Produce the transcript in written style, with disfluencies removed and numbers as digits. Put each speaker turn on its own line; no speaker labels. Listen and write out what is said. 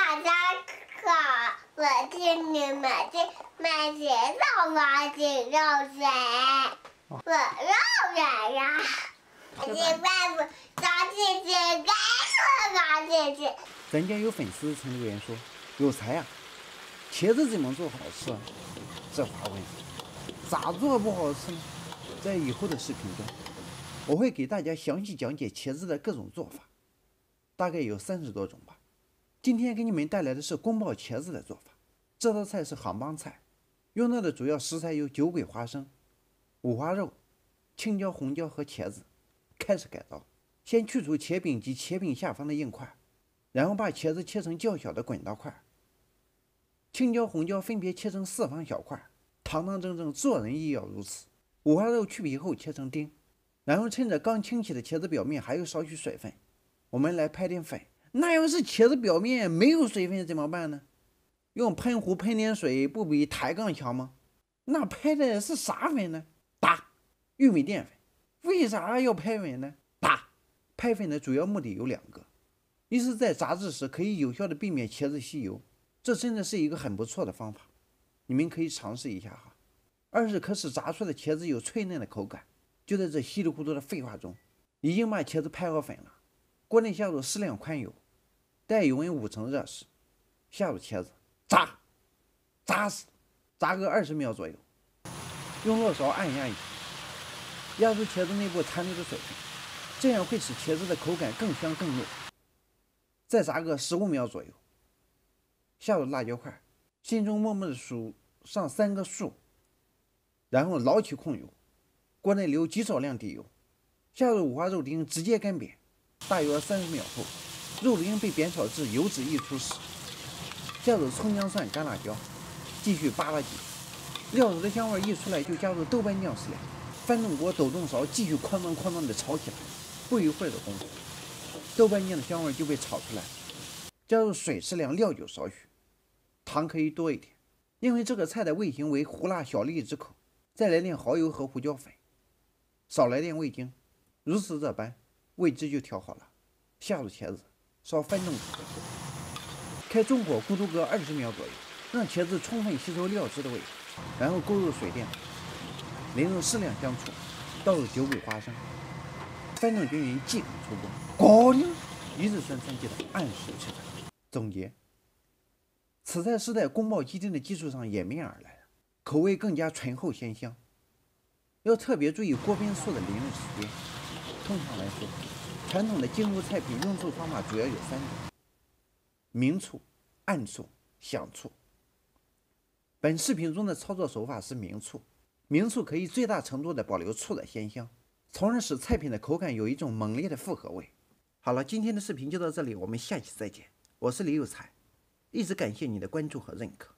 大家好，我是你们的麦节奏花景肉水，我肉圆呀，我是外婆小姐姐，该说小姐姐。
咱家有粉丝曾留言说：“有才呀，茄子怎么做好吃啊？”这话问咋做不好吃呢？在以后的视频中，我会给大家详细讲解茄子的各种做法，大概有30多种吧。今天给你们带来的是宫保茄子的做法。这道菜是杭帮菜，用到的主要食材有酒鬼花生、五花肉、青椒、红椒和茄子。开始改造，先去除茄柄及茄柄下方的硬块，然后把茄子切成较小的滚刀块，青椒、红椒分别切成4方小块，堂堂正正，做人亦要如此。五花肉去皮后切成丁，然后趁着刚清洗的茄子表面还有少许水分，我们来拍点粉。那要是茄子表面没有水分怎么办呢？用喷壶喷点水不比抬杠强吗？那拍的是啥粉呢？答：玉米淀粉。为啥要拍粉呢？答：拍粉的主要目的有2个，一是在炸制时可以有效的避免茄子吸油，这真的是一个很不错的方法，你们可以尝试一下哈。二是可使炸出的茄子有脆嫩的口感。就在这稀里糊涂的废话中，已经把茄子拍好粉了。锅内下入适量宽油，待油温5成热时，下入茄子，炸死，炸个20秒左右，用烙勺按压一下，压出茄子内部残留的水分，这样会使茄子的口感更香更糯。再炸个15秒左右，下入辣椒块，心中默默的数上3个数，然后捞起控油，锅内留极少量底油，下入五花肉丁，直接干煸。大约30秒后，肉丁被煸炒至油脂溢出时，下入葱姜蒜干辣椒，继续扒拉几次，料子的香味一出来，就加入豆瓣酱适量，翻动锅抖动勺，继续哐当的炒起来。不一会儿的功夫，豆瓣酱的香味就被炒出来，加入水适量，料酒少许，糖可以多一点，因为这个菜的味型为胡辣小粒之口。再来点蚝油和胡椒粉，少来点味精，如此这般，味汁就调好了。下入茄子，稍翻动几回后，开中火咕嘟个20秒左右，让茄子充分吸收料汁的味道，然后勾入水淀粉，淋入适量香醋，倒入酒鬼花生，翻动均匀即可出锅。搞定！一日三餐记得按时吃饭。总结：此菜是在宫保鸡丁的基础上演变而来的，口味更加醇厚鲜香。要特别注意锅边醋的淋入时间。通常来说，传统的京都菜品用醋方法主要有3种：明醋、暗醋、响醋。本视频中的操作手法是明醋，明醋可以最大程度的保留醋的鲜香，从而使菜品的口感有一种猛烈的复合味。好了，今天的视频就到这里，我们下期再见。我是李有才，一直感谢你的关注和认可。